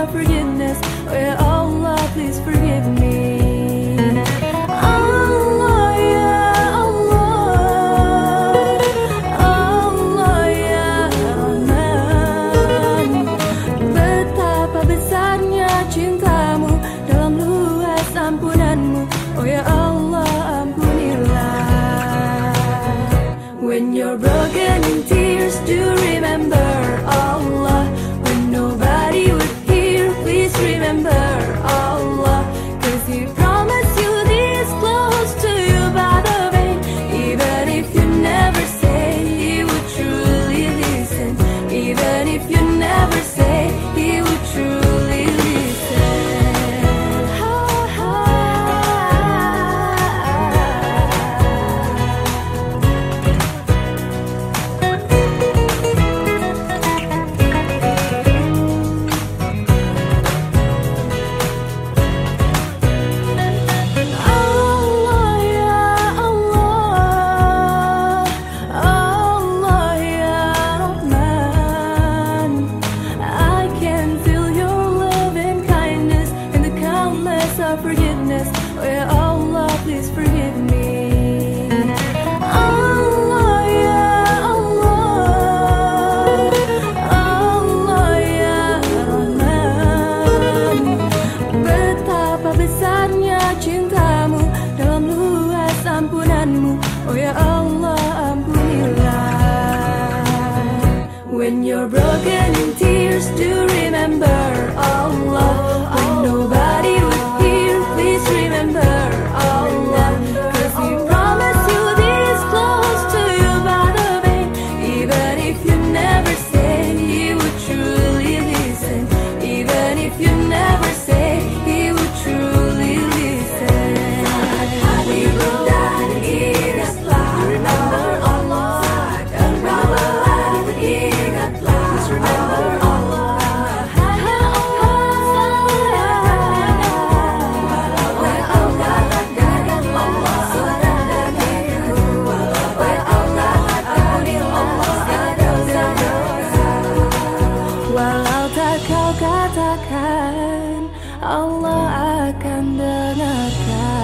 of forgiveness. Oh ya Allah, please forgive me. Allah ya Allah, Allah ya Rahman. Betapa besarnya cintamu dalam luas ampunanmu. Oh ya Allah, ampunilah. When you're broken in tears, do remember Allah. When nobody would hear, please remember Allah. 'Cause He promised you this close to you by the vein. Even if you never say, He would truly listen. Even if you never say, He would truly listen. Allah ya Allah, Allah ya Rahman. I can feel your love and kindness and the countless of forgiveness. Oh ya Allah, please forgive me. Allah ya Allah, Allah ya Rahman. Betapa besarnya cintamu dalam luas ampunanmu. Oh ya Allah, ampunilah. When you're broken in tears, do remember Allah. When nobody would hear, please remember Allah. 'Cause He promised you this close to you by the vein. Even if you never say, He would truly listen. Even if you never say, He would truly listen. We will die ingatlah, remember Allah. Dan Rara, ingatlah, remember Allah. Walau tak kau katakan, Allah akan dengarkan.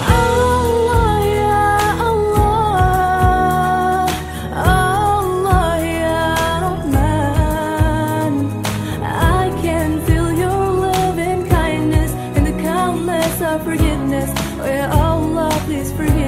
Allah ya Allah, Allah ya Rahman. I can feel your love and kindness and the countless of forgiveness. Oh ya Allah, please forgive